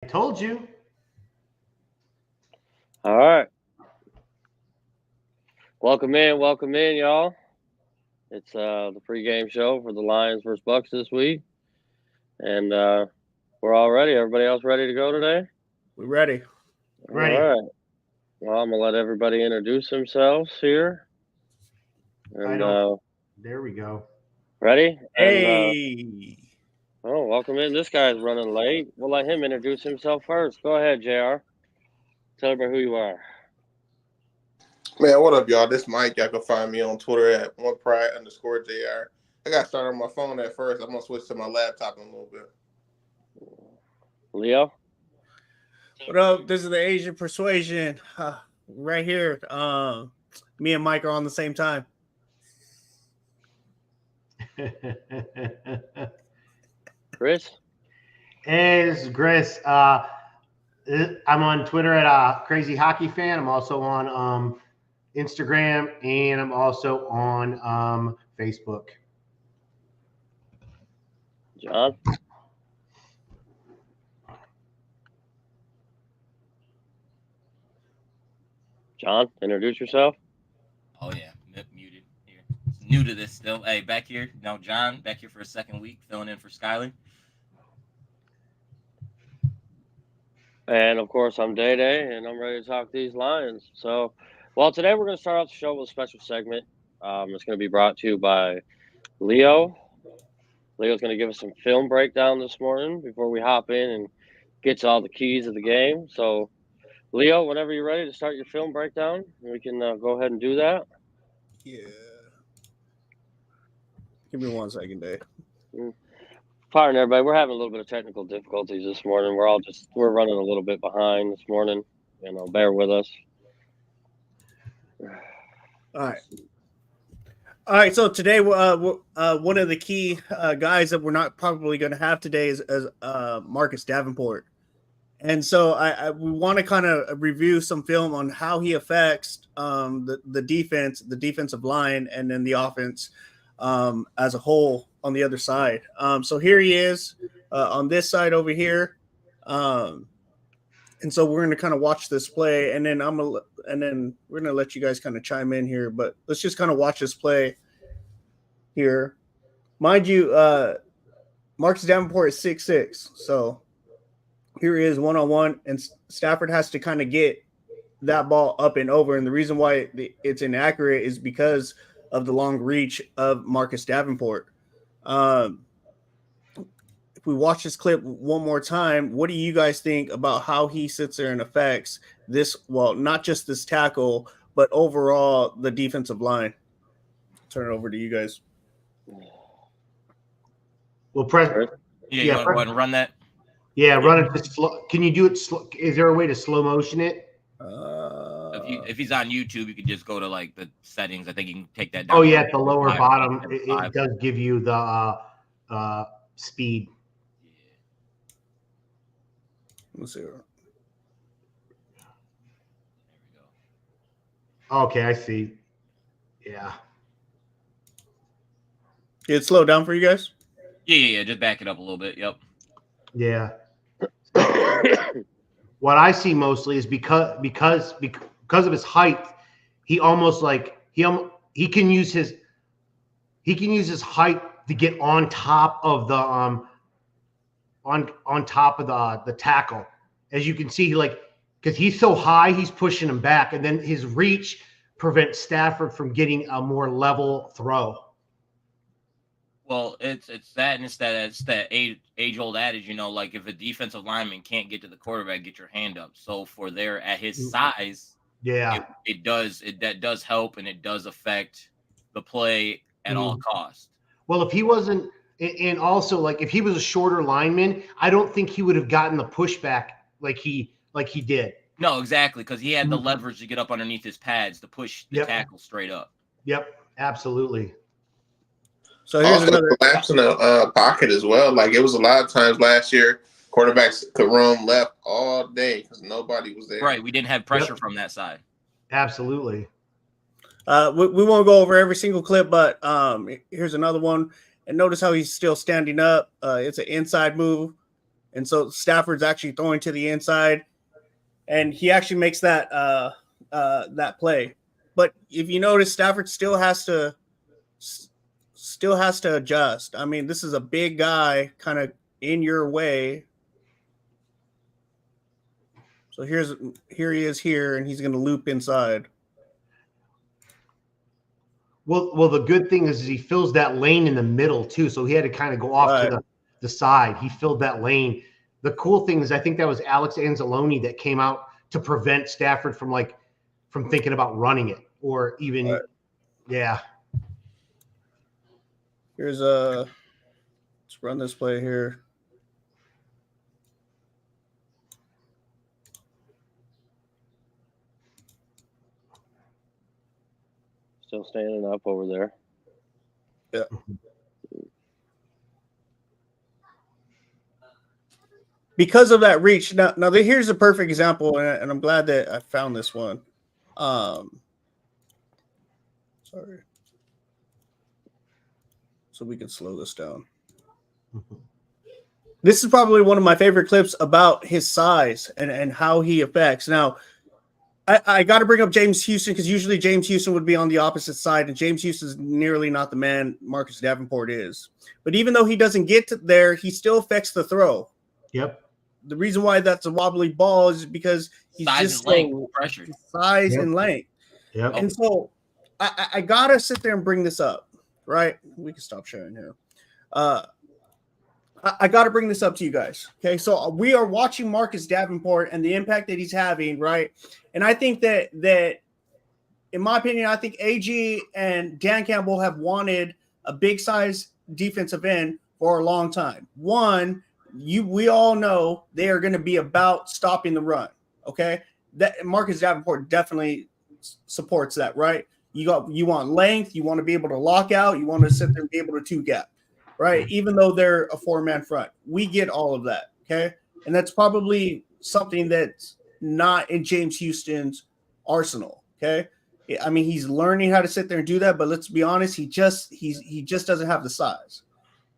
I told you. All right. Welcome in, y'all. It's the pregame show for the Lions versus Bucs this week, and we're all ready. Everybody else ready to go today? We're ready. Ready. All right. Well, I'm gonna let everybody introduce themselves here. And There we go. ready? And Hey. welcome in. This guy's running late. We'll let him introduce himself first. Go ahead, Jr. Tell everybody who you are. Man, what up, y'all? This Mike. Y'all can find me on Twitter at onepride_JR. I got started on my phone at first. I'm going to switch to my laptop in a little bit. Leo. What up? This is the Asian Persuasion. Right here. Me and Mike are on the same time. Chris. Hey, this is Chris. I'm on Twitter at Crazy Hockey Fan. I'm also on Instagram, and I'm also on Facebook. John. John, introduce yourself. Oh yeah, muted here. New to this still. Hey, back here. No, John, back here for a second week, filling in for Skyler. And of course, I'm Day Day, and I'm ready to talk these Lions. So, well, today we're going to start off the show with a special segment. It's going to be brought to you by Leo. Leo's going to give us some film breakdown this morning before we hop in and get to all the keys of the game. So, Leo, whenever you're ready to start your film breakdown, we can go ahead and do that. Yeah. Give me 1 second, Dave. Pardon everybody, we're having a little bit of technical difficulties this morning. We're running a little bit behind this morning. Bear with us. All right. So today, one of the key guys that we're not probably going to have today is Marcus Davenport. And so we want to kind of review some film on how he affects the defense, the defensive line, and then the offense as a whole on the other side. So here he is on this side over here. And so we're going to kind of watch this play, and then we're going to let you guys kind of chime in here, but let's just kind of watch this play here. Mind you, Marcus Davenport is 6'6", so here he is one-on-one, and Stafford has to kind of get that ball up and over, and the reason why it's inaccurate is because of the long reach of Marcus Davenport. If we watch this clip one more time, what do you guys think about how he sits there and affects this? Well, not just this tackle, but overall the defensive line. Turn it over to you guys. Well, press. Yeah, you want to go ahead and run that? Yeah, run it. Slow. Can you do it? Is there a way to slow motion it? If he's on YouTube, you can just go to like the settings. I think you can take that down. Oh yeah, at the lower bottom, it does give you the speed. Let's see. Okay, I see. Yeah. Did it slow down for you guys? Yeah. Just back it up a little bit. Yep. Yeah. What I see mostly is because of his height, he almost like he can use his height to get on top of the on top of the tackle. As you can see, because he's so high, he's pushing him back, and then his reach prevents Stafford from getting a more level throw. Well, it's that, and it's that age-old adage, like if a defensive lineman can't get to the quarterback, get your hand up. So for there at his size, yeah, that does help, and it does affect the play at all costs. Well, if he wasn't, and also like if he was a shorter lineman, I don't think he would have gotten the pushback like he did. No, exactly, because he had the leverage to get up underneath his pads to push the tackle straight up. Yep, absolutely. So here's another collapse in the pocket as well. Like it was a lot of times last year, quarterbacks could roam left all day because nobody was there. Right, we didn't have pressure from that side. Absolutely. We won't go over every single clip, but here's another one. And notice how he's still standing up. It's an inside move. And so Stafford's actually throwing to the inside, and he actually makes that that play. But if you notice, Stafford still has to adjust. I mean, this is a big guy kind of in your way. So here he is here, and he's going to loop inside. Well, the good thing is he fills that lane in the middle too, so he had to kind of go off to the side. He filled that lane. The cool thing is I think that was Alex Anzalone that came out to prevent Stafford from thinking about running it or even yeah. Here's let's run this play here. Still standing up over there. Yeah. Because of that reach. Now here's a perfect example, and I'm glad that I found this one. Sorry. So we can slow this down. This is probably one of my favorite clips about his size and how he affects. Now, I got to bring up James Houston because usually James Houston would be on the opposite side, and James Houston is nearly not the man Marcus Davenport is. But even though he doesn't get to there, he still affects the throw. Yep. The reason why that's a wobbly ball is because he's size just and length, pressure. Size and length. Yep. And so I got to sit there and bring this up, right? We can stop sharing here. I got to bring this up to you guys. Okay. So we are watching Marcus Davenport and the impact that he's having. Right. And I think that in my opinion, I think AG and Dan Campbell have wanted a big size defensive end for a long time. One, we all know they are going to be about stopping the run. Okay. That Marcus Davenport definitely supports that. Right. You want length. You want to be able to lock out. You want to sit there and be able to two gap. Right, even though they're a four-man front. We get all of that, okay? And that's probably something that's not in James Houston's arsenal, okay? I mean, he's learning how to sit there and do that, but let's be honest, he just doesn't have the size.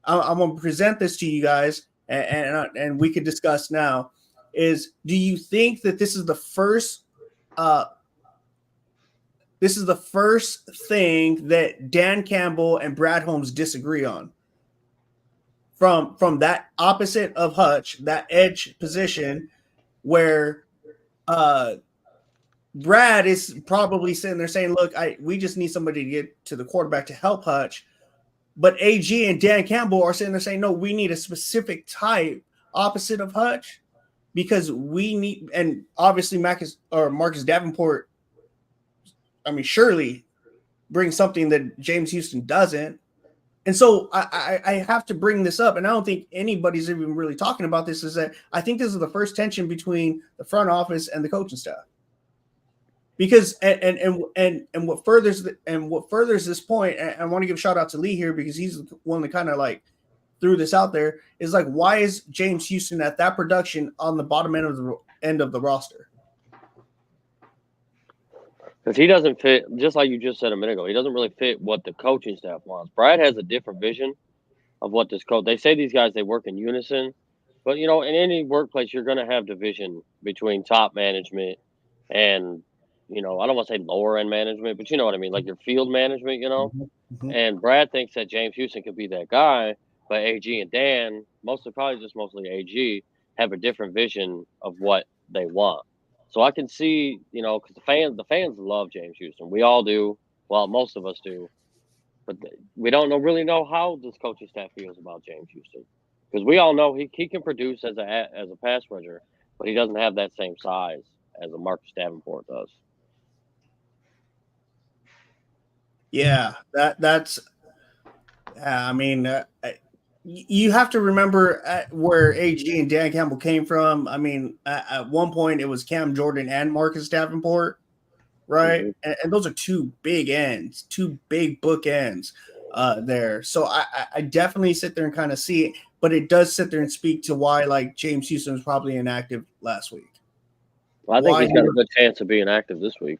I'm going to present this to you guys, and we could discuss now, is do you think that this is the first thing that Dan Campbell and Brad Holmes disagree on? From that opposite of Hutch, that edge position where Brad is probably sitting there saying, look, we just need somebody to get to the quarterback to help Hutch. But AG and Dan Campbell are sitting there saying, no, we need a specific type opposite of Hutch because we need, and obviously Marcus Davenport, I mean, surely brings something that James Houston doesn't. And so I have to bring this up, and I don't think anybody's even really talking about this, is that I think this is the first tension between the front office and the coaching staff. Because and what furthers this point, and I want to give a shout out to Lee here because he's the one that kind of like threw this out there, is like, why is James Houston at that production on the bottom end of the roster? Because he doesn't fit, just like you just said a minute ago, he doesn't really fit what the coaching staff wants. Brad has a different vision of what this coach. They say these guys, they work in unison. But, in any workplace, you're going to have division between top management and, I don't want to say lower end management, but you know what I mean, like your field management, Mm-hmm. And Brad thinks that James Houston could be that guy, but AG and Dan, mostly AG, have a different vision of what they want. So I can see, because the fans love James Houston. We all do. Well, most of us do. But we don't really know how this coaching staff feels about James Houston. Because we all know he can produce as a pass rusher, but he doesn't have that same size as a Marcus Davenport does. Yeah, that's. I mean, you have to remember where AG and Dan Campbell came from. I mean, at one point it was Cam Jordan and Marcus Davenport, right? Mm-hmm. And those are two big bookends there. So I definitely sit there and kind of see it, but it does sit there and speak to why like James Houston was probably inactive last week. Well, I think he's got a good chance of being active this week.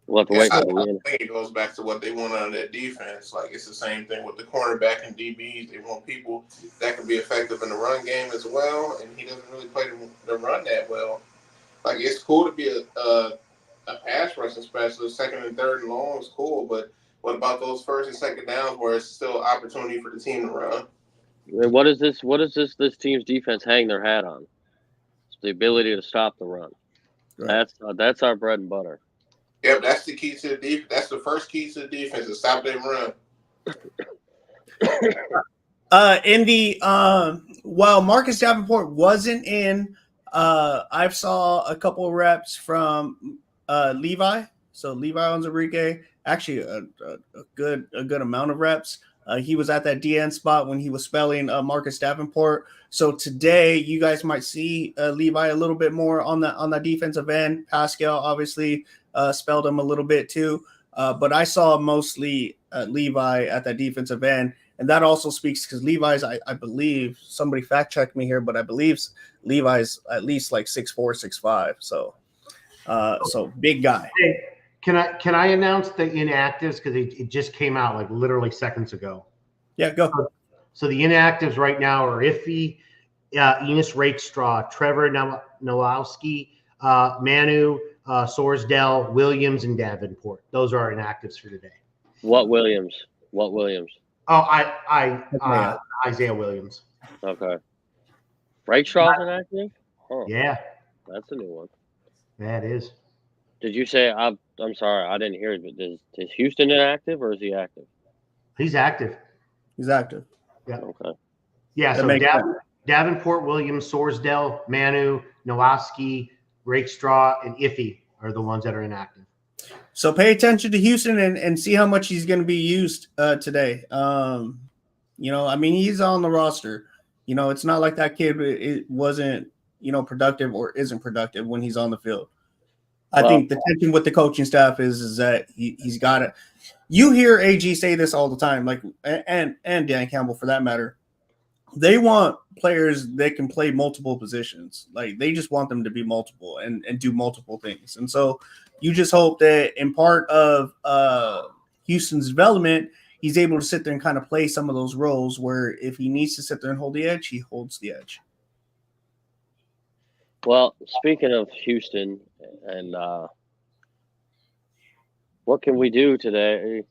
We'll have to wait for the I win. think it goes back to what they want out of that defense. Like, it's the same thing with the cornerback and DBs. They want people that can be effective in the run game as well, and he doesn't really play the run that well. Like, it's cool to be a pass rushing specialist. Second and third and long is cool, but what about those first and second downs where it's still opportunity for the team to run? And what is this? What is this team's defense hang their hat on? It's the ability to stop the run. Right. That's our bread and butter. Yep, that's the key to the defense. That's the first key to the defense, to stop their run. In the while Marcus Davenport wasn't in, I saw a couple of reps from Levi. So Levi Onwuzurike, actually a good amount of reps. He was at that DN spot when he was spelling Marcus Davenport. So today you guys might see Levi a little bit more on the defensive end. Pascal obviously spelled him a little bit too, but I saw mostly Levi at that defensive end. And that also speaks because Levi's, I believe, somebody fact check me here, but I believe Levi's at least like 6'4", 6'5". So big guy. Hey, can I announce the inactives because it just came out like literally seconds ago? Yeah, go. So the inactives right now are Iffy, Enos Rakestraw, Trevor Nowowski, Manu, Sorsdale, Williams, and Davenport. Those are our inactives for today. What Williams? Oh, Isaiah Williams. Okay. Rakestraw's inactive? Huh. Yeah, That's a new one. that is. Did you say I'm sorry, I didn't hear it, but is Houston inactive or is he active? He's active. He's active. Yeah. Okay. Yeah, That so makes sense. Davenport, Williams, Sorsdale, Manu, Nowowski, Rakestraw, and Iffy are the ones that are inactive. So pay attention to Houston and see how much he's going to be used today. I mean, he's on the roster. It's not like that kid it wasn't, productive or isn't productive when he's on the field. I think the tension with the coaching staff is that he's got it. You hear AG say this all the time, like and Dan Campbell for that matter. They want players that can play multiple positions. Like they just want them to be multiple and do multiple things. And so you just hope that in part of Houston's development, he's able to sit there and kind of play some of those roles where if he needs to sit there and hold the edge, he holds the edge. Well, speaking of Houston and what can we do today?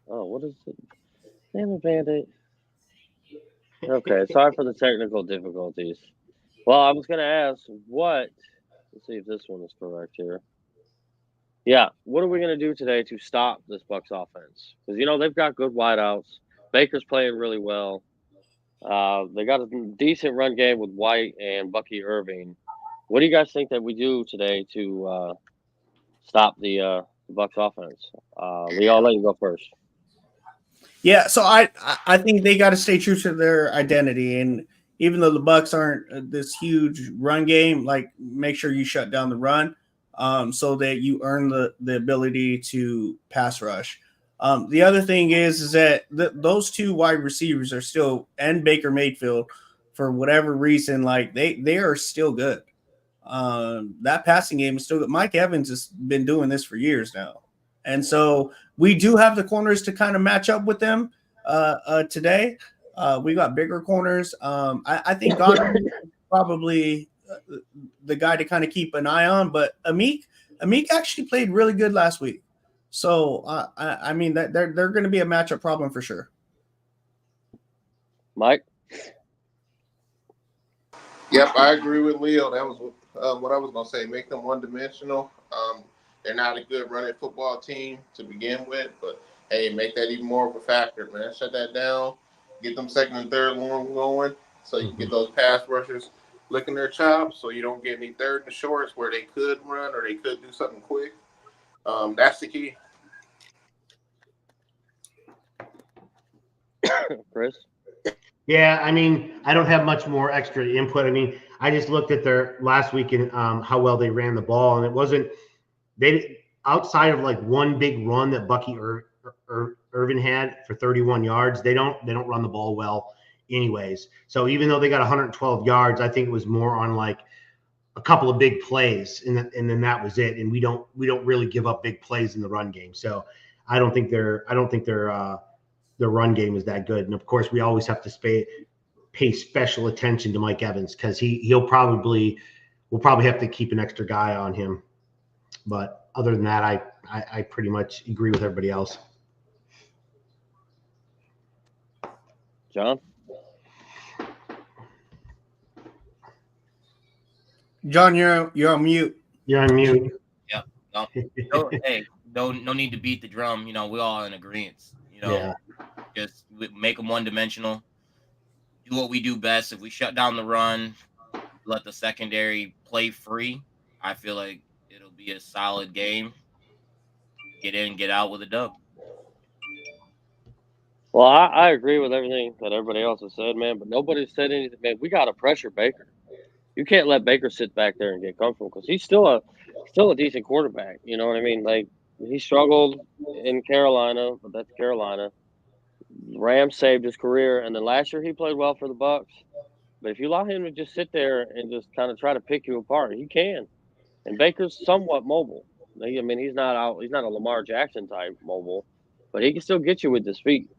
Oh, what is it? Damn it, Band-Aid. Okay, sorry for the technical difficulties. Well, I was going to ask let's see if this one is correct here. Yeah, what are we going to do today to stop this Bucs offense? Because, they've got good wideouts. Baker's playing really well. They got a decent run game with White and Bucky Irving. What do you guys think that we do today to stop the Bucs offense? Leo, I'll let you go first. Yeah, so I think they got to stay true to their identity, and even though the Bucs aren't this huge run game, like make sure you shut down the run, so that you earn the ability to pass rush. The other thing is that those two wide receivers are still, and Baker Mayfield, for whatever reason, like they are still good. That passing game is still good. Mike Evans has been doing this for years now. And so we do have the corners to kind of match up with them today. We got bigger corners. I think Godwin is probably the guy to kind of keep an eye on. But Amik actually played really good last week. So, I mean, that they're going to be a matchup problem for sure. Mike? Yep, I agree with Leo. That was what I was going to say. Make them one-dimensional. They're not a good running football team to begin with, but hey, make that even more of a factor, man. Shut that down. Get them second and third long going so you can get those pass rushers licking their chops so you don't get any third and shorts where they could run or they could do something quick. That's the key. Chris? Yeah, I mean, I don't have much more extra input. I mean, I just looked at their last week and how well they ran the ball, and it wasn't – they outside of like one big run that Bucky Irvin had for 31 yards, they don't run the ball well anyways. So even though they got 112 yards, I think it was more on like a couple of big plays, and then that was it. And we don't really give up big plays in the run game. So I don't think their run game is that good. And of course, we always have to pay special attention to Mike Evans because we'll probably have to keep an extra guy on him. But other than that, I pretty much agree with everybody else. John? John, you're on mute. You're on mute. Yeah. No need to beat the drum. You know, we're all in agreement. You know, just make them one-dimensional. Do what we do best. If we shut down the run, let the secondary play free, I feel like it'll be a solid game. Get in, get out with a dub. Well, I agree with everything that everybody else has said, man, but nobody said anything. Man, we got to pressure Baker. You can't let Baker sit back there and get comfortable because he's still a decent quarterback. You know what I mean? Like, he struggled in Carolina, but that's Carolina. Rams saved his career, and then last year he played well for the Bucs. But if you allow him to just sit there and just kind of try to pick you apart, he can. And Baker's somewhat mobile. I mean, he's not a Lamar Jackson type mobile, but he can still get you with his feet.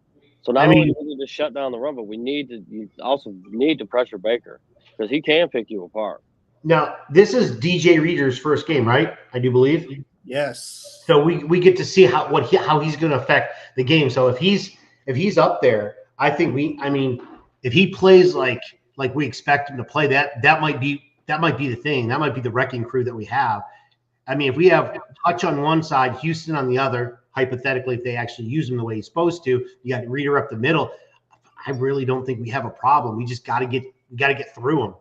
So not only do we need to shut down the run, but you also need to pressure Baker because he can pick you apart. Now, this is DJ Reader's first game, right? I do believe. Yes. So we get to see how he's going to affect the game. So if he's up there, I think if he plays like we expect him to play, that might be the thing. That might be the wrecking crew that we have. I mean, if we have Hutch on one side, Houston on the other, hypothetically, if they actually use him the way he's supposed to, you got Reader up the middle. I really don't think we have a problem. We just got to get through him.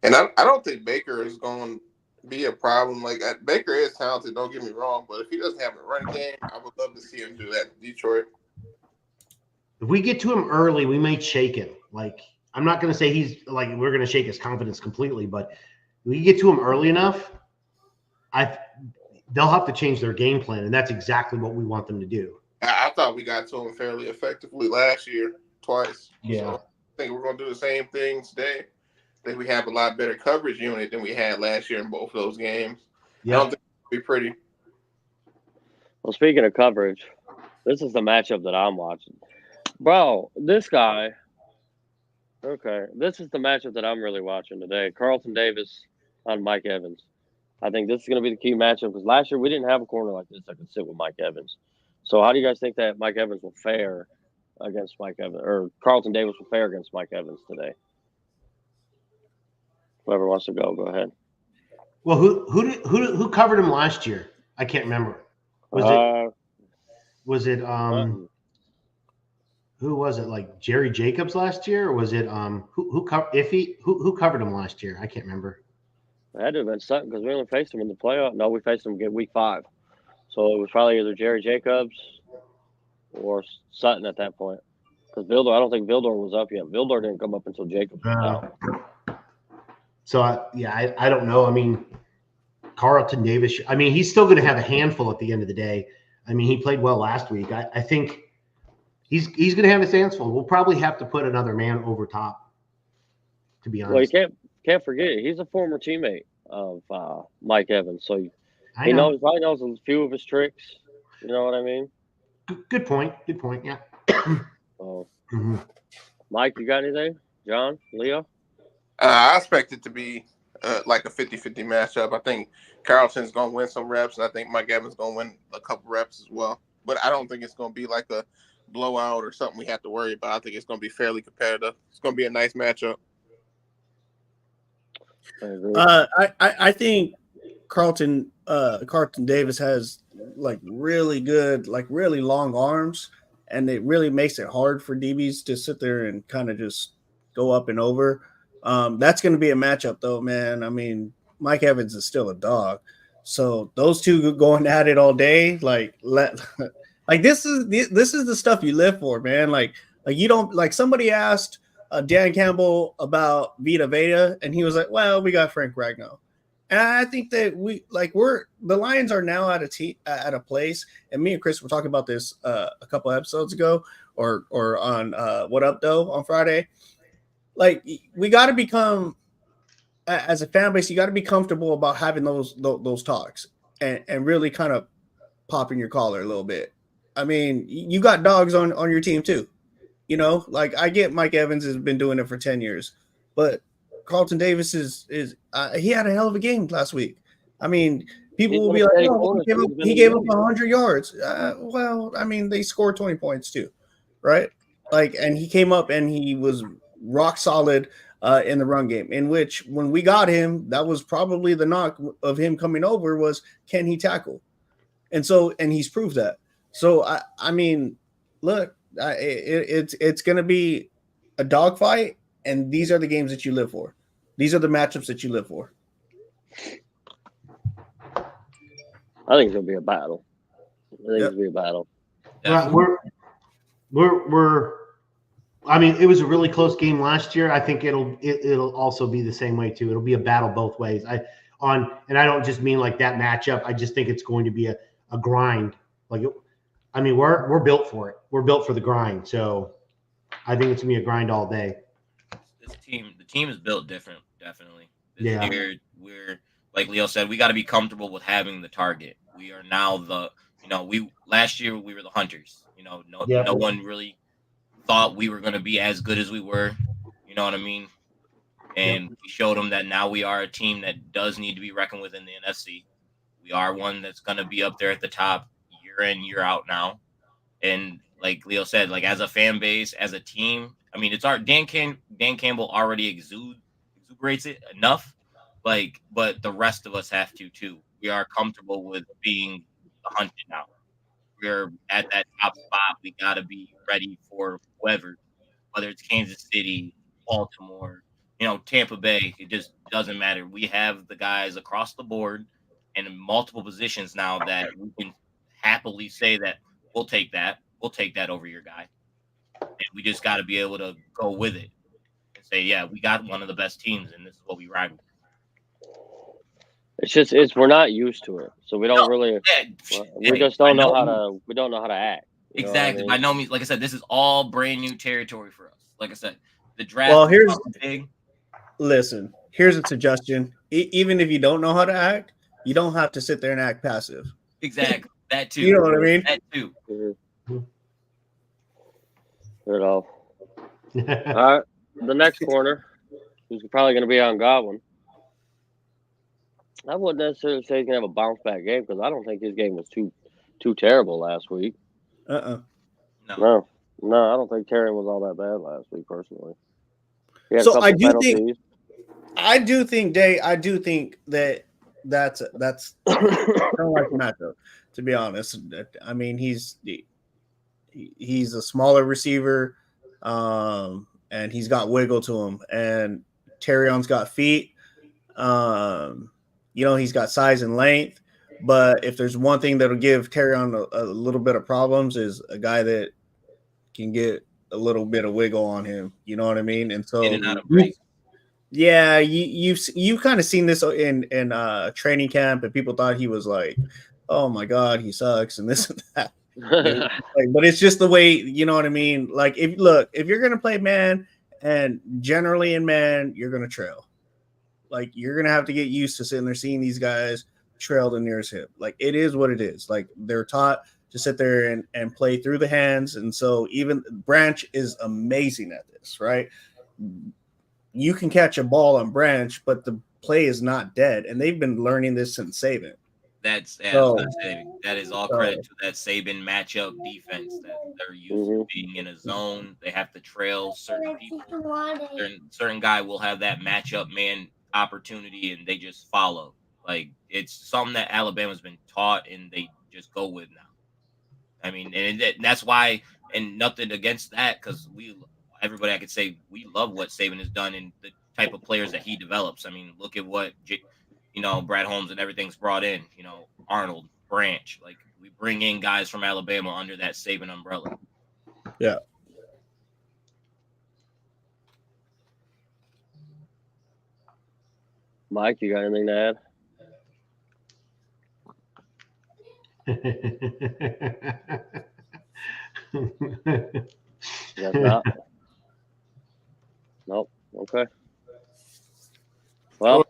And I don't think Baker is going to be a problem. Like, Baker is talented, don't get me wrong, but if he doesn't have a run game, I would love to see him do that in Detroit. If we get to him early, we may shake him. Like, I'm not going to say we're going to shake his confidence completely, but if we get to him early enough, they'll have to change their game plan, and that's exactly what we want them to do. I thought we got to him fairly effectively last year, twice. Yeah. So I think we're going to do the same thing today. I think we have a lot better coverage unit than we had last year in both of those games. Yeah. I don't think it'll be pretty. Well, speaking of coverage, this is the matchup that I'm watching. Bro, this guy – okay, this is the matchup that I'm really watching today. Carlton Davis on Mike Evans. I think this is going to be the key matchup because last year we didn't have a corner like this that could sit with Mike Evans. So how do you guys think that Mike Evans will fare against Mike Evans, or Carlton Davis will fare against Mike Evans today? Whoever wants to go ahead. Well, who covered him last year? I can't remember. Was it who was it, like Jerry Jacobs last year, or was it who covered him last year? I can't remember. It had to have been Sutton because we only faced him in the playoff. No, we faced him week 5. So it was probably either Jerry Jacobs or Sutton at that point. Because I don't think Vildor was up yet. Vildor didn't come up until Jacobs was out. So, I don't know. I mean, Carlton Davis, he's still going to have a handful at the end of the day. I mean, he played well last week. I think he's going to have his hands full. We'll probably have to put another man over top, to be honest. Well, you can't forget it. He's a former teammate of Mike Evans, so he probably knows a few of his tricks. You know what I mean? Good point. Yeah. Mike, you got anything? John, Leo? I expect it to be like a 50-50 matchup. I think Carlton's going to win some reps, and I think Mike Evans is going to win a couple reps as well. But I don't think it's going to be like a blowout or something we have to worry about. I think it's going to be fairly competitive. It's going to be a nice matchup. I think Carlton Davis has really good, really long arms, and it really makes it hard for DBs to sit there and kind of just go up and over. That's going to be a matchup, though, man. I mean, Mike Evans is still a dog, so those two going at it all day, this is the stuff you live for, man. Like you don't somebody asked Dan Campbell about Vita Vea, and he was like, "Well, we got Frank Ragnow." And I think that the Lions are now at a place, and me and Chris were talking about this a couple episodes ago, or on What Up Though on Friday. Like, we got to become as a fan base, you got to be comfortable about having those talks and really kind of popping your collar a little bit. I mean, you got dogs on your team too. You know, like I get Mike Evans has been doing it for 10 years, but Carlton Davis is he had a hell of a game last week. I mean, people will be like, oh, he gave up 100 yards. Well, I mean, they scored 20 points too, right? Like, and he came up and he was rock solid in the run game, in which when we got him, that was probably the knock of him coming over was, can he tackle? And he's proved that. So, I mean, look, it's going to be a dogfight, and these are the games that you live for. These are the matchups that you live for. I think it's going to be a battle. It's going to be a battle. We're. I mean, it was a really close game last year. I think it'll also be the same way too. It'll be a battle both ways. And I don't just mean like that matchup. I just think it's going to be a grind. I mean, we're built for it. We're built for the grind. So I think it's gonna be a grind all day. The team is built different, definitely. This year, we're like Leo said, we got to be comfortable with having the target. We are now last year we were the hunters. No one really thought we were going to be as good as we were. You know what I mean? And we showed them that now we are a team that does need to be reckoned with in the NFC. We are one that's going to be up there at the top year in, year out now. And like Leo said, like as a fan base, as a team, I mean, it's Dan Campbell already exuberates it enough, but the rest of us have to too. We are comfortable with being the hunted now. We're at that top spot. We got to be ready for whoever, whether it's Kansas City, Baltimore, Tampa Bay. It just doesn't matter. We have the guys across the board and in multiple positions now that we can happily say that we'll take that. We'll take that over your guy. And we just got to be able to go with it and say, yeah, we got one of the best teams, and this is what we ride with. We're not used to it, so we don't really. Yeah, we just don't know how to. We don't know how to act. Exactly. By no means, like I said, this is all brand new territory for us. Like I said, the draft. Well, here's big. Listen. Here's a suggestion. Even if you don't know how to act, you don't have to sit there and act passive. Exactly. That too. You know what I mean? That too. All right. The next corner, who's probably going to be on Godwin. I wouldn't necessarily say he's going to have a bounce back game because I don't think his game was too terrible last week. No, I don't think Terry was all that bad last week personally. So I do think that's kind of like a matchup, to be honest. I mean, he's a smaller receiver, and he's got wiggle to him, and Terrion's got feet. He's got size and length, but if there's one thing that'll give Terrion a little bit of problems is a guy that can get a little bit of wiggle on him. You know what I mean? And so, you've kind of seen this in training camp, and people thought he was like, oh my God, he sucks and this and that. But it's just the way, you know what I mean? Like, if you're going to play man, and generally in man, you're going to trail. Like, you're going to have to get used to sitting there seeing these guys trail the nearest hip. Like, it is what it is. Like, they're taught to sit there and play through the hands. And so even Branch is amazing at this, right? You can catch a ball on Branch, but the play is not dead. And they've been learning this since Saban. That is all credit to that Saban matchup defense that they're used to being in a zone. They have to trail certain people. Certain guy will have that matchup man opportunity, and they just follow. Like, it's something that Alabama's been taught, and they just go with now. I mean, and that's why, and nothing against that, because everybody I could say we love what Saban has done and the type of players that he develops. I mean, look at what Brad Holmes and everything's brought in. Arnold, Branch, like, we bring in guys from Alabama under that Saban umbrella. Yeah. Mike, you got anything to add? Not? Nope. Okay. Well,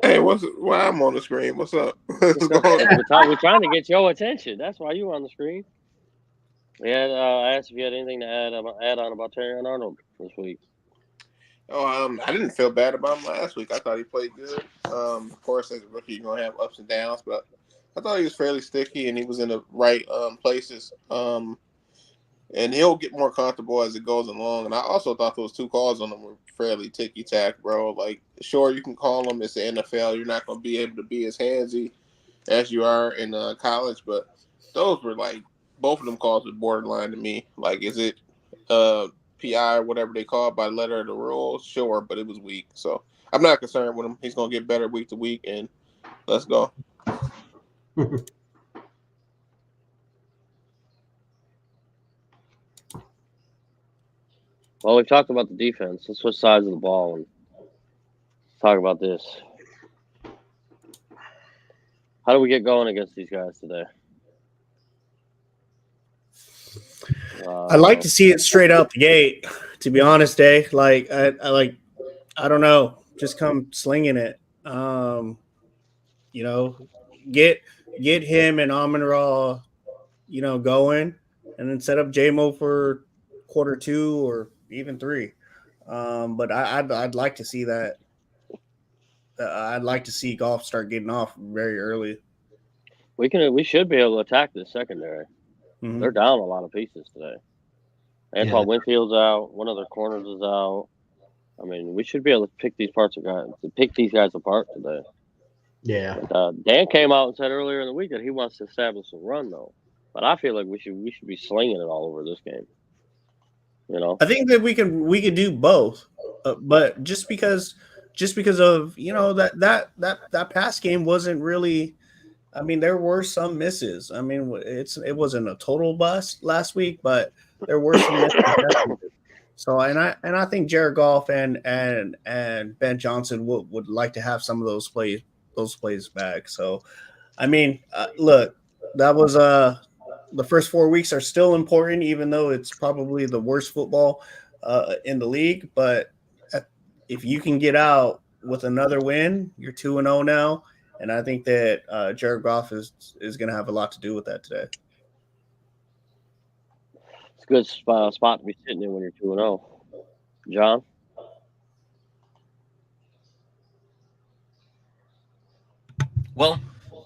hey, why I'm on the screen? What's up? What's going on? we're trying to get your attention. That's why you on the screen. Yeah, I asked if you had anything to add on about Terry Arnold this week. Oh, I didn't feel bad about him last week. I thought he played good. Of course, as a rookie, you're gonna have ups and downs, but I thought he was fairly sticky and he was in the right places. And he'll get more comfortable as it goes along. And I also thought those 2 calls on him were fairly ticky-tack, bro. Like, sure, you can call them. It's the NFL. You're not going to be able to be as handsy as you are in college. But those were, like, both of them calls were borderline to me. Like, is it PI or whatever they call it by letter of the rules? Sure, but it was weak. So I'm not concerned with him. He's going to get better week to week, and let's go. Well, we've talked about the defense. Let's switch sides of the ball and talk about this. How do we get going against these guys today? I'd like to see it straight out the gate. To be honest, Dave, I don't know, just come slinging it. Get him and Amon-Ra, going, and then set up J-Mo for quarter 2 or even 3. But I'd like to see that. I'd like to see Goff start getting off very early. We should be able to attack this secondary. Mm-hmm. They're down a lot of pieces today. Antoine Winfield's out. One of their corners is out. I mean, we should be able to pick these guys apart today. Yeah. And, Dan came out and said earlier in the week that he wants to establish a run, though. But I feel like we should be slinging it all over this game. I think that we could do both, but just because of that pass game wasn't really. I mean, there were some misses. I mean, it wasn't a total bust last week, but there were some misses. So, and I think Jared Goff and Ben Johnson would like to have some of those plays back. So, I mean, look, that was the first 4 weeks are still important, even though it's probably the worst football in the league. But if you can get out with another win, you're 2-0 now. And I think that Jared Goff is going to have a lot to do with that today. It's a good spot to be sitting in when you're 2-0. John? Well,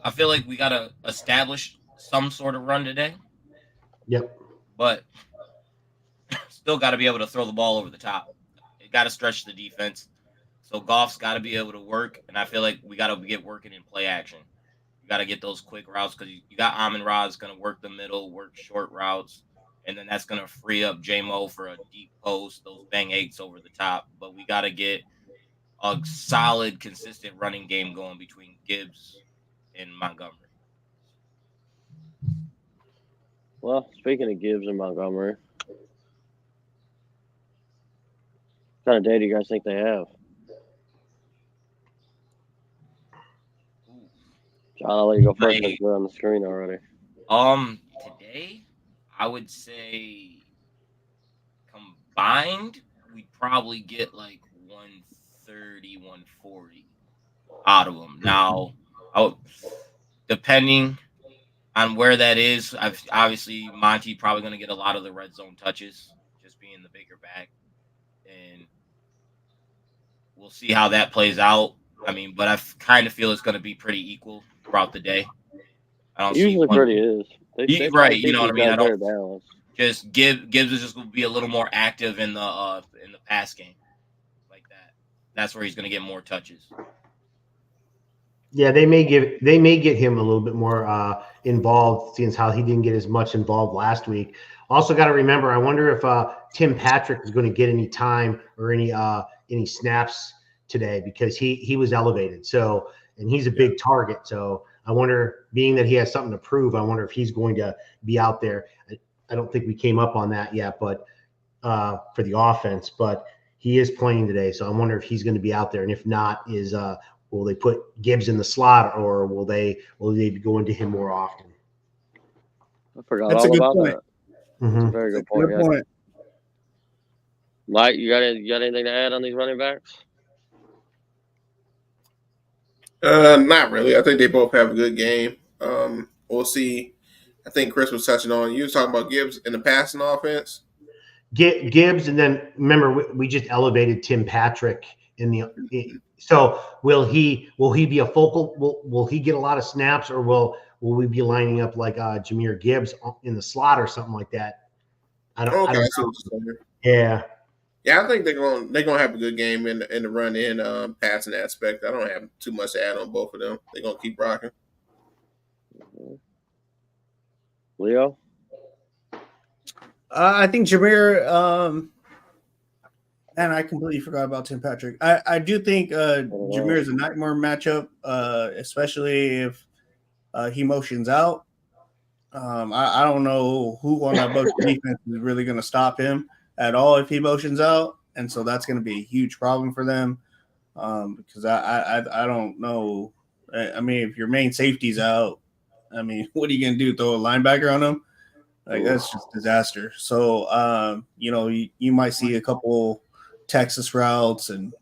I feel like we got to establish some sort of run today. Yep. But still got to be able to throw the ball over the top. You got to stretch the defense. So Goff's got to be able to work, and I feel like we got to get working in play action. You got to get those quick routes because you got Amon-Ra is going to work the middle, work short routes, and then that's going to free up J-Mo for a deep post, those bang eights over the top. But we got to get a solid, consistent running game going between Gibbs and Montgomery. Well, speaking of Gibbs and Montgomery, what kind of day do you guys think they have? John, I'll let you go first because we're on the screen already. Today, I would say combined, we'd probably get like 130, 140 out of them. Now, depending on where that is, obviously Monty probably going to get a lot of the red zone touches, just being the bigger back, and we'll see how that plays out. I mean, but I kind of feel it's going to be pretty equal throughout the day. I don't usually see pretty is. They right, you know what I mean. I don't balance. Just Gibbs is just going to be a little more active in the pass game, like that. That's where he's going to get more touches. Yeah, they may get him a little bit more involved, seeing how he didn't get as much involved last week. Also, got to remember, I wonder if Tim Patrick is going to get any time or any snaps today because he was elevated. So, and he's a big target. So I wonder, being that he has something to prove, I wonder if he's going to be out there. I don't think we came up on that yet, but for the offense, but he is playing today. So I wonder if he's going to be out there. And if not, will they put Gibbs in the slot or will they be going to him more often? I forgot all about that. Mm-hmm. That's a very good point. Good point. Mike, you got anything to add on these running backs? Not really. I think they both have a good game. We'll see. I think Chris was touching on. You was talking about Gibbs in the passing offense. Gibbs, and then remember we just elevated Tim Patrick in the. So will he be a focal? Will he get a lot of snaps, or will we be lining up like Jahmyr Gibbs in the slot or something like that? I don't know. Yeah. Yeah, I think they're gonna have a good game in the run in passing aspect. I don't have too much to add on both of them. They're gonna keep rocking. Leo? I think Jahmyr. And I completely forgot about Tim Patrick. I do think Jahmyr is a nightmare matchup, especially if he motions out. I don't know who on that Bucs defense is really going to stop him at all if he motions out, and so that's going to be a huge problem for them because I don't know. I mean, if your main safety's out, I mean, what are you going to do? Throw a linebacker on him? Like that's just disaster. So you might see a couple Texas routes, and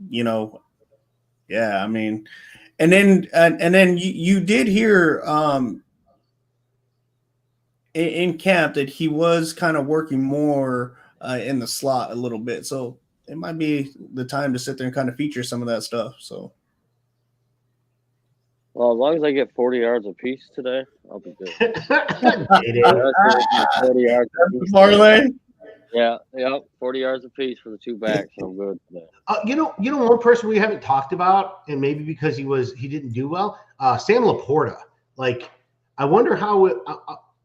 I mean, and then you did hear in camp that he was kind of working more in the slot a little bit, so it might be the time to sit there and kind of feature some of that stuff. So, well, as long as I get 40 yards apiece today, I'll be good. 40 yards parlay. Yeah, 40 yards apiece for the two backs. I'm good. One person we haven't talked about, and maybe because he didn't do well, Sam Laporta. Like, I wonder how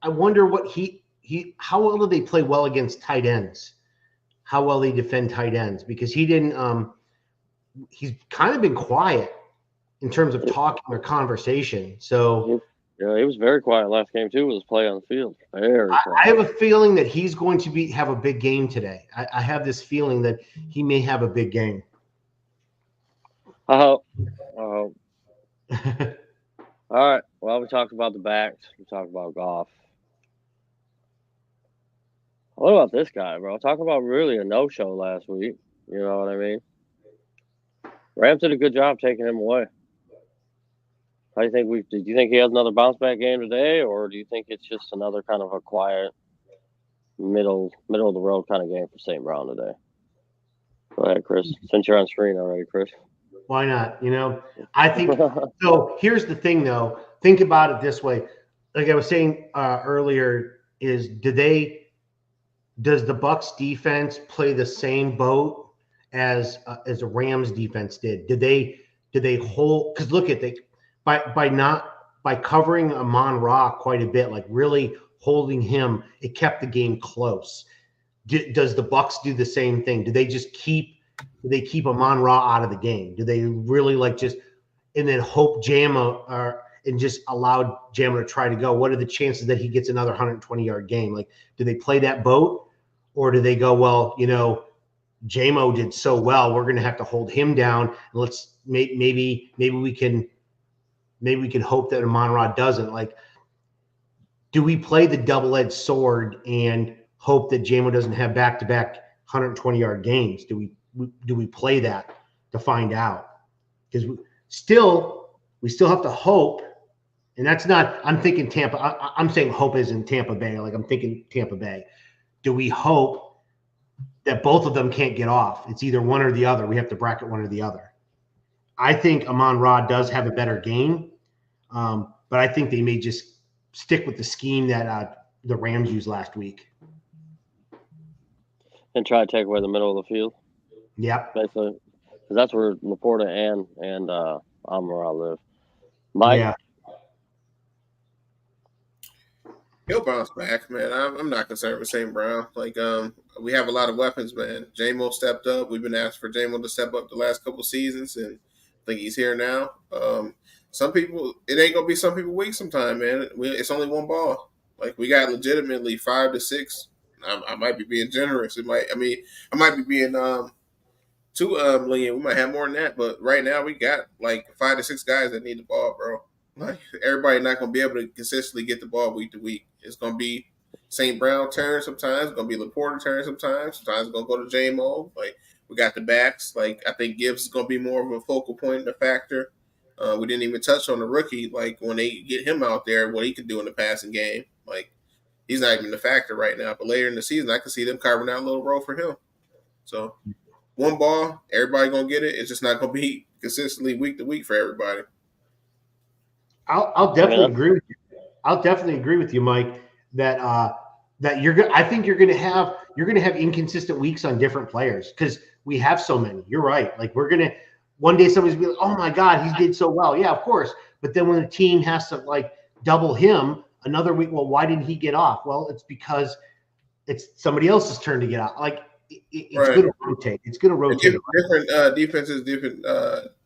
well do they play well against tight ends? How well they defend tight ends, because he didn't. He's kind of been quiet in terms of talking or conversation. So. Yeah, he was very quiet last game too with his play on the field. I have a feeling that he's going to have a big game today. I have this feeling that he may have a big game. All right. Well, we talked about the backs. We talked about Goff. What about this guy, bro? Talk about really a no-show last week. You know what I mean? Rams did a good job taking him away. How do you think do you think he has another bounce back game today, or do you think it's just another kind of a quiet, middle of the road kind of game for St. Brown today? Go ahead, Chris. Since you're on screen already, Chris. Why not? I think so. Here's the thing, though. Think about it this way. Like I was saying earlier, does the Bucs defense play the same boat as the Rams defense did? Did they hold? Because look at by covering Amon-Ra quite a bit, like really holding him, it kept the game close. Does the Bucs do the same thing? Do they keep Amon-Ra out of the game? Do they really and then hope Jamma and just allow Jamma to try to go? What are the chances that he gets another 120-yard game? Like, do they play that boat, or do they go, well, Jamo did so well, we're going to have to hold him down, and let's maybe we can hope that Amon-Ra doesn't. Like, do we play the double-edged sword and hope that Jamo doesn't have back-to-back 120-yard games? Do we play that to find out? Because we still have to hope, and that's not. I'm thinking Tampa. I'm saying hope is in Tampa Bay. Like, I'm thinking Tampa Bay. Do we hope that both of them can't get off? It's either one or the other. We have to bracket one or the other. I think Amon-Ra does have a better game, but I think they may just stick with the scheme that the Rams used last week. And try to take away the middle of the field. Yep. Basically. Because that's where Laporta and Amon-Ra live. Mike? Yeah. He'll bounce back, man. I'm not concerned with St. Brown. Like, we have a lot of weapons, man. Jamo stepped up. We've been asking for Jamo to step up the last couple seasons, and I think he's here now. Some people, it ain't gonna be some people weak sometime, man. It's only one ball. Like, we got legitimately 5 to 6. I might be being generous. I might be being too lenient. We might have more than that, but right now we got like 5 to 6 guys that need the ball, bro. Like, everybody not gonna be able to consistently get the ball week to week. It's gonna be St. Brown turn sometimes. It's gonna be Laporta turn sometimes. Sometimes it's gonna go to Jamo. Like, we got the backs. Like, I think Gibbs is gonna be more of a focal point and a factor. We didn't even touch on the rookie. Like when they get him out there, what he could do in the passing game. Like he's not even the factor right now. But later in the season, I can see them carving out a little role for him. So one ball, everybody gonna get it. It's just not gonna be consistently week to week for everybody. I'll definitely agree with you. I'll definitely agree with you, Mike, that I think you're gonna have inconsistent weeks on different players because we have so many. You're right. Like one day somebody's be like, oh my God, he did so well. Yeah, of course. But then when the team has to like double him another week, well, why didn't he get off? Well, it's because it's somebody else's turn to get off. Like it's going to rotate. It's going to rotate. Different defenses, different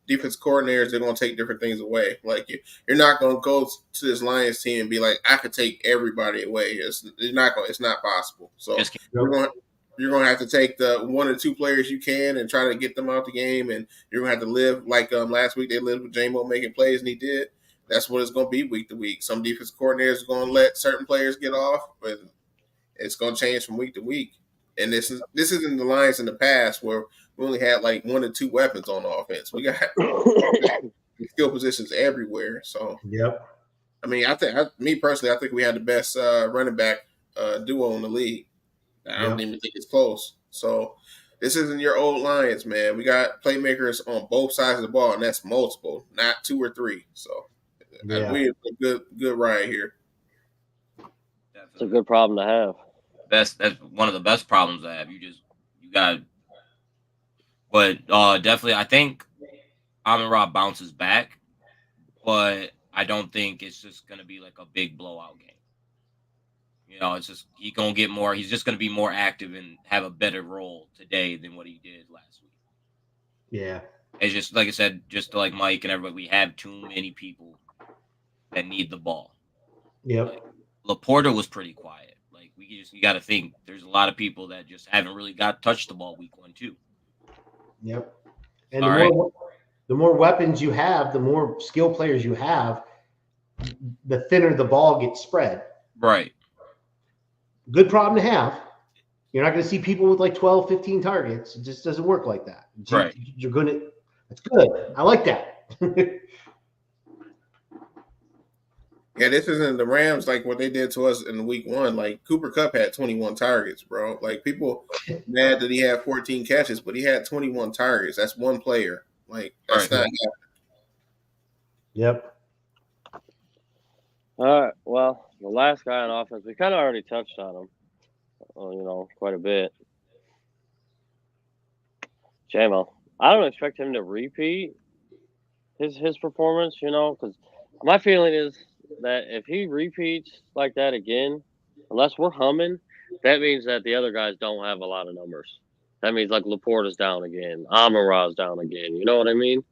defense coordinators, they're going to take different things away. Like you're not going to go to this Lions team and be like, I could take everybody away. It's not possible. So you're going to have to take the one or two players you can and try to get them out the game. And you're going to have to live like last week they lived with J-Mo making plays, and he did. That's what it's going to be week to week. Some defense coordinators are going to let certain players get off, but it's going to change from week to week. And this isn't the Lions in the past where we only had like one or two weapons on offense. We got skill positions everywhere. So yep. I mean, me personally, I think we had the best running back duo in the league. I don't even think it's close. So this isn't your old Lions, man. We got playmakers on both sides of the ball, and that's multiple, not two or three. So we have a good ride here. It's a good problem to have. That's one of the best problems I have. You got, but definitely, I think Amon-Ra bounces back, but I don't think it's just gonna be like a big blowout game. You know, it's just he's gonna get more. He's just gonna be more active and have a better role today than what he did last week. Yeah, it's just like I said, just like Mike and everybody, we have too many people that need the ball. Yep. Like, Laporta was pretty quiet. You got to think there's a lot of people that just haven't really got touched the ball week 1, 2. Yep. And the more weapons you have, the more skill players you have, the thinner the ball gets spread. Right. Good problem to have. You're not going to see people with like 12, 15 targets. It just doesn't work like that. Right. That's good. I like that. Yeah, this isn't the Rams like what they did to us in week 1. Like Cooper Kupp had 21 targets, bro. Like people mad that he had 14 catches, but he had 21 targets. That's one player. Like that's not happening. Yep. All right. Well, the last guy on offense, we kind of already touched on him, quite a bit. J-Mo. I don't expect him to repeat his performance, because my feeling is that if he repeats like that again, unless we're humming, that means that the other guys don't have a lot of numbers. That means like Laporta's down again, Amon-Ra's down again. You know what I mean?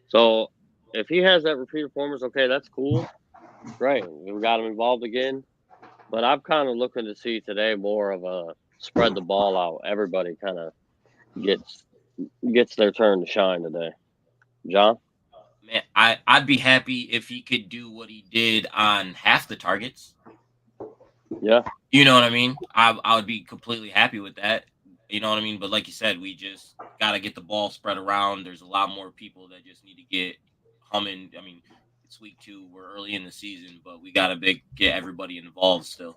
So if he has that repeat performance, okay, that's cool. Great. We got him involved again. But I'm kind of looking to see today more of a spread the ball out. Everybody kind of gets their turn to shine today. John? Man, I'd be happy if he could do what he did on half the targets. Yeah. You know what I mean? I would be completely happy with that. You know what I mean? But like you said, we just got to get the ball spread around. There's a lot more people that just need to get humming. I mean, it's week 2. We're early in the season, but we got to get everybody involved still.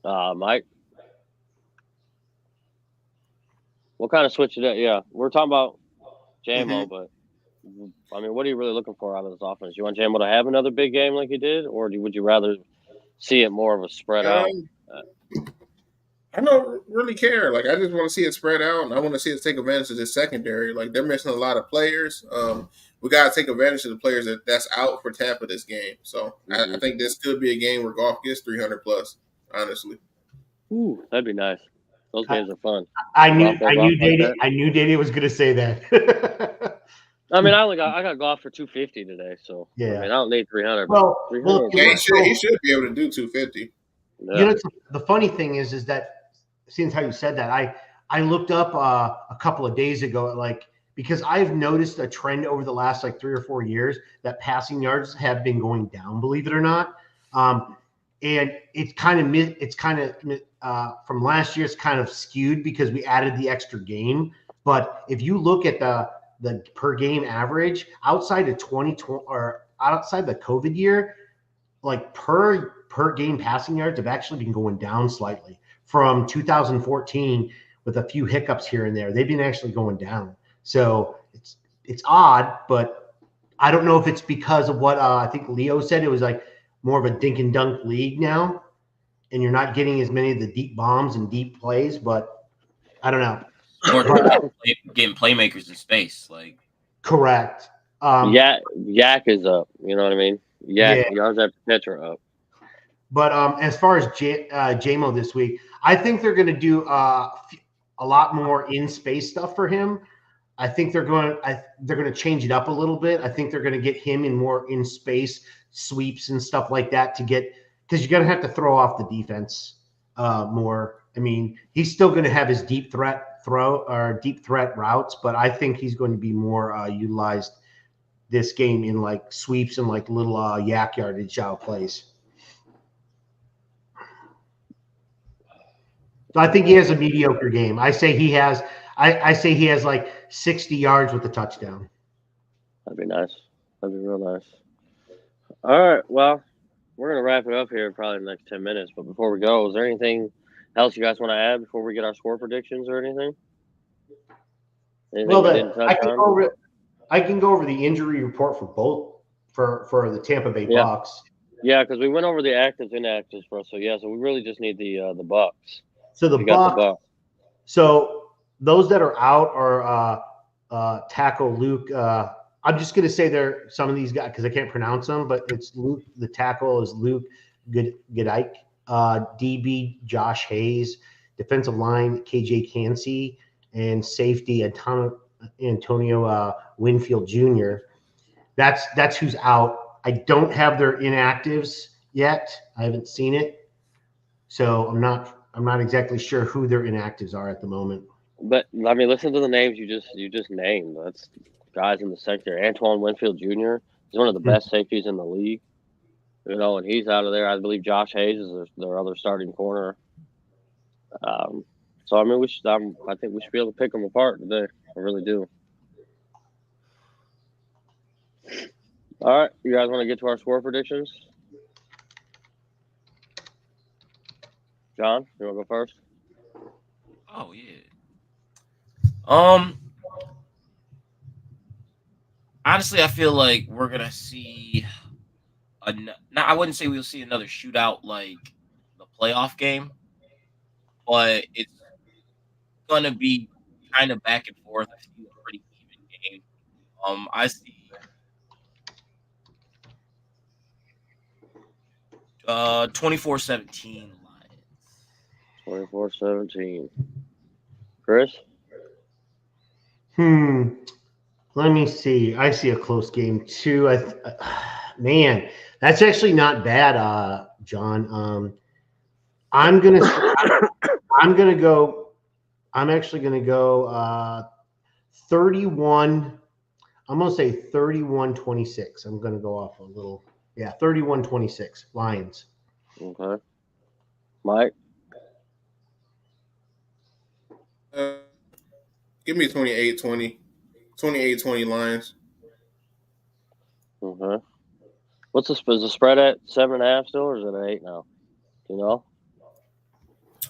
Mike? What kind of switch today? Yeah, we're talking about J-Mo, but I mean, what are you really looking for out of this offense? You want J-Mo to have another big game like he did, or would you rather see it more of a spread out? I don't really care. Like, I just want to see it spread out, and I want to see us take advantage of this secondary. Like, they're missing a lot of players. We got to take advantage of the players that's out for Tampa this game. So I think this could be a game where Goff gets 300 plus. Honestly, ooh, that'd be nice. Those games are fun. I knew Dady was going to say that. I mean, I got Goff for 250 today, so yeah. I mean, I don't need 300. Well, 300 he should be able to do 250. Yeah. The funny thing is that since how you said that, I looked up a couple of days ago, because I've noticed a trend over the last 3 or 4 years that passing yards have been going down, believe it or not. And it's kind of from last year, it's kind of skewed because we added the extra game. But if you look at the per game average outside of 2020 or outside the COVID year, like per game passing yards have actually been going down slightly from 2014 with a few hiccups here and there. They've been actually going down. So it's odd, but I don't know if it's because of what I think Leo said. It was like more of a dink and dunk league now, and you're not getting as many of the deep bombs and deep plays, but I don't know. Or getting playmakers in space, like correct. Yak is up. You know what I mean? Yak yards after catch are up. But as far as JMO this week, I think they're going to do a lot more in space stuff for him. I think they're going to change it up a little bit. I think they're going to get him in more in space sweeps and stuff like that to get, because you're going to have to throw off the defense more. I mean, he's still going to have his deep threat routes, but I think he's going to be more utilized this game in like sweeps and like little yak yardage plays. So I think he has a mediocre game. I say he has like 60 yards with a touchdown. That'd be nice. That'd be real nice. All right. Well, we're going to wrap it up here in probably the next 10 minutes. But before we go, is there anything else you guys want to add before we get our score predictions or anything? I can go over the injury report for both for the Tampa Bay Bucs. Yeah, because we went over the actives, inactives for us. So so we really just need the Bucs. So the Bucs. So those that are out are tackle Luke. I'm just going to say they're some of these guys because I can't pronounce them, but it's Luke. The tackle is Luke Goodike. DB Josh Hayes, defensive line KJ Cansey, and safety Antonio Winfield Jr. That's who's out. I don't have their inactives yet. I haven't seen it, so I'm not exactly sure who their inactives are at the moment. But I mean, listen to the names you just named. That's guys in the sector. Antoine Winfield Jr. He's one of the best safeties in the league. You know, and he's out of there. I believe Josh Hayes is their other starting corner. So I mean, I think we should be able to pick them apart today. I really do. All right, you guys want to get to our score predictions? John, you want to go first? Oh yeah. Honestly, I feel like we're gonna see. I wouldn't say we'll see another shootout like the playoff game, but it's gonna be kind of back and forth. I see a pretty even game. I see 24-17 Lions. 24-17. Chris? Let me see. I see a close game too. Man, that's actually not bad, John. I'm actually gonna go 31. I'm gonna say 31-26. I'm gonna go off a little. Yeah, 31-26 Lions. Okay. Mike? Give me 28-20. 28-20 Lions. Okay. What's is the spread at 7.5 still, or is it at 8 now? Do you know?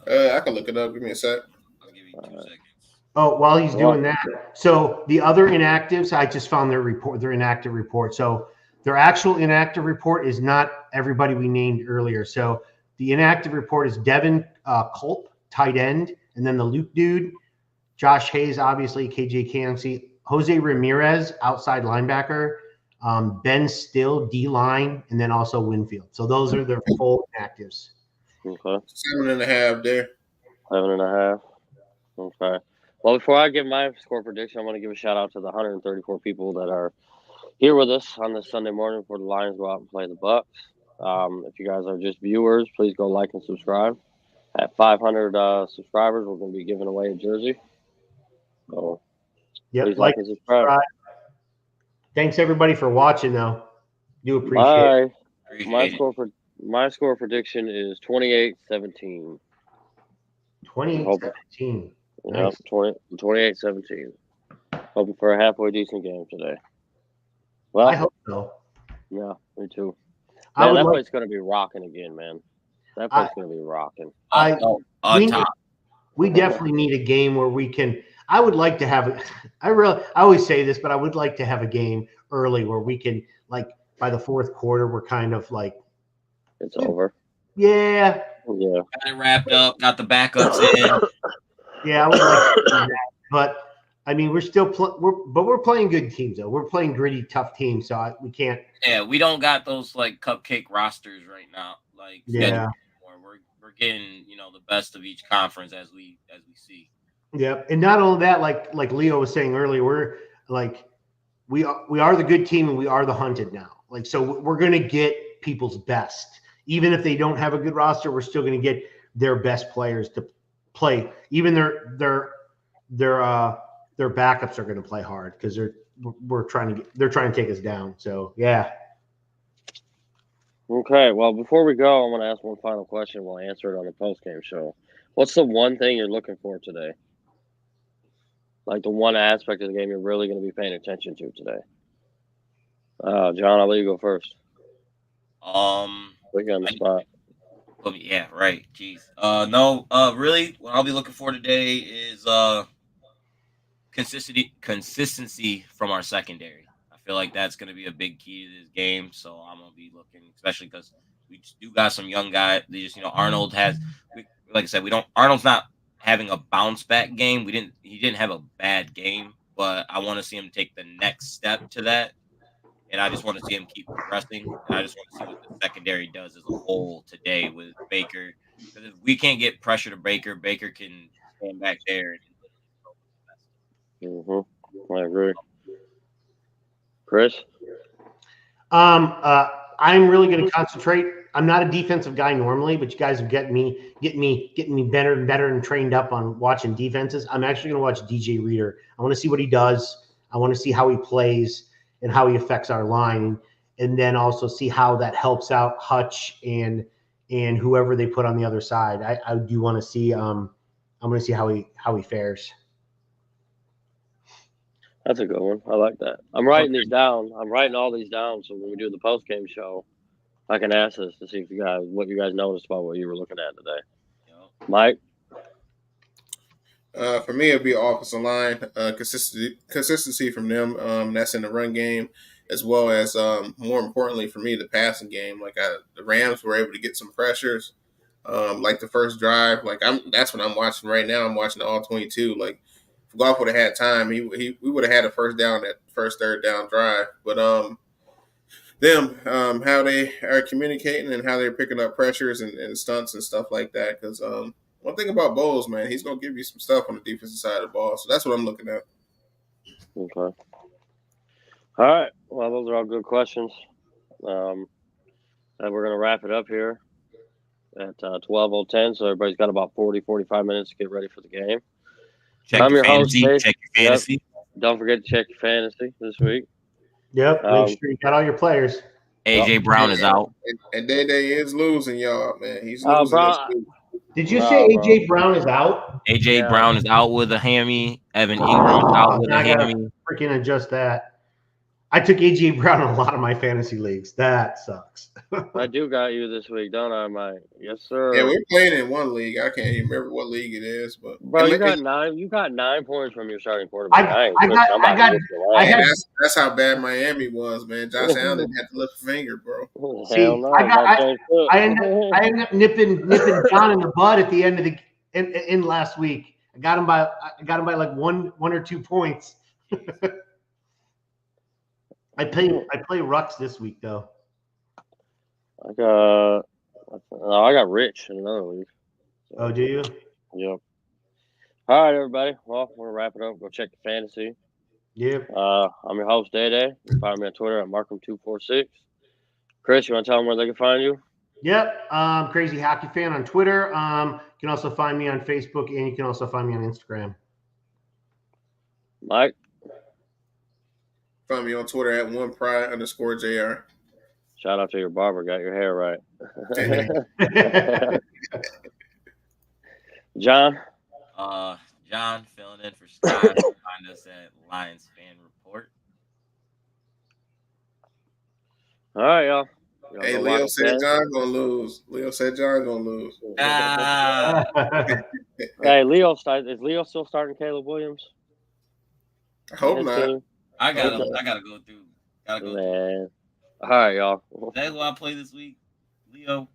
I can look it up. Give me a sec. I'll give you 2 seconds. Oh, while he's doing that, so the other inactives, I just found their inactive report. So their actual inactive report is not everybody we named earlier. So the inactive report is Devin Culp, tight end, and then the Luke dude, Josh Hayes, obviously, KJ Cansey, Jose Ramirez, outside linebacker, Ben Still, D-line, and then also Winfield. So those are their full inactives. Okay. 7.5 there. 7.5. Okay. Well, before I give my score prediction, I want to give a shout out to the 134 people that are here with us on this Sunday morning before the Lions go out and play the Bucs. If you guys are just viewers, please go like and subscribe. At 500 subscribers, we're going to be giving away a jersey. So please like and subscribe. Thanks everybody for watching, though. Do appreciate it. My score prediction is 28-17. 28-17. Yep, 28-17. Hoping for a halfway decent game today. Well, I hope so. Yeah, me too. I Man, would that like. play's going to be rocking again, man. That play's going to be rocking. We definitely need a game where we can. I would like to have. I always say this, but I would like to have a game early where we can, like, by the fourth quarter, we're kind of like, it's over. Yeah. Got it wrapped up. Got the backups in. Yeah, I would like to do that, but I mean, we're still we're playing good teams though. We're playing gritty, tough teams, so we can't. Yeah, we don't got those like cupcake rosters right now. Like, yeah, we're getting the best of each conference as we see. Yeah, and not only that, like Leo was saying earlier, we're like we are the good team and we are the hunted now. Like, so we're gonna get people's best, even if they don't have a good roster. We're still gonna get their best players to play. Even their backups are going to play hard because they're trying to take us down. So yeah. Okay, well, before we go, I want to ask one final question. We'll answer it on the post-game show. What's the one thing you're looking for today? Like the one aspect of the game you're really going to be paying attention to today? John, I'll let you go first. We got on the spot. Yeah, right. Jeez. Really, what I'll be looking for today is consistency from our secondary. I feel like that's going to be a big key to this game. So I'm going to be looking, especially because we do got some young guys. They just, Arnold has, like I said, Arnold's not having a bounce back game. He didn't have a bad game, but I want to see him take the next step to that. And I just want to see him keep progressing. And I just want to see what the secondary does as a whole today with Baker. Because if we can't get pressure to Baker, Baker can stand back there. I agree. Chris? I'm really going to concentrate. I'm not a defensive guy normally, but you guys have getting me better and better and trained up on watching defenses. I'm actually going to watch DJ Reader. I want to see what he does. I want to see how he plays and how he affects our line, and then also see how that helps out Hutch and whoever they put on the other side. I do want to see. I'm going to see how he fares. That's a good one. I like that. I'm writing these down. I'm writing all these down, so when we do the post game show, I can ask this to see what you guys noticed about what you were looking at today. Mike? For me, it'd be offensive line consistency from them. That's in the run game, as well as more importantly for me, the passing game. Like the Rams were able to get some pressures, like the first drive. Like that's what I'm watching right now. I'm watching all 22. Like if Goff would have had time, we would have had a first down that first third down drive. But how they are communicating and how they're picking up pressures and stunts and stuff like that. Because one thing about Bowles, man, he's going to give you some stuff on the defensive side of the ball. So that's what I'm looking at. Okay. All right. Well, those are all good questions. And we're going to wrap it up here at 12:10. So everybody's got about 45 minutes to get ready for the game. I'm your host, Dave. Check your fantasy. Yep. Don't forget to check your fantasy this week. Yep. Make sure you got all your players. AJ Brown is out. And Day is losing, y'all, man. He's losing. Did you say AJ Brown is out? AJ Brown is out with a hammy. Evan Ingram is out with a hammy. Freaking adjust that. I took AJ Brown in a lot of my fantasy leagues. That sucks. I do got you this week, don't I, Mike? Yes, sir. Yeah, we're playing in one league. I can't even remember what league it is, but bro, you got 9 points from your starting quarterback. That's how bad Miami was, man. Josh Allen didn't have to lift a finger, bro. See, no, I ended up nipping John in the bud at the end of the in last week. I got him by like one or 2 points. I play Rux this week though. I got Rich in another league. Oh, do you? Yep. All right, everybody. Well, we're gonna wrap it up. Go check the fantasy. Yep. I'm your host, Day. You can find me on Twitter at Markham246. Chris, you want to tell them where they can find you? Yep. Crazy Hockey Fan on Twitter. You can also find me on Facebook, and you can also find me on Instagram. Mike? Find me on Twitter at @1pry_JR. Shout out to your barber. Got your hair right. John? John, filling in for Scott. Find us at Lions Fan Report. All right, y'all. Hey, Leo said John gonna lose. Leo said John gonna lose. Hey, Leo, is Leo still starting Caleb Williams? I hope not. Team? I gotta go through. Man. All right, y'all. That's who I play this week. Leo.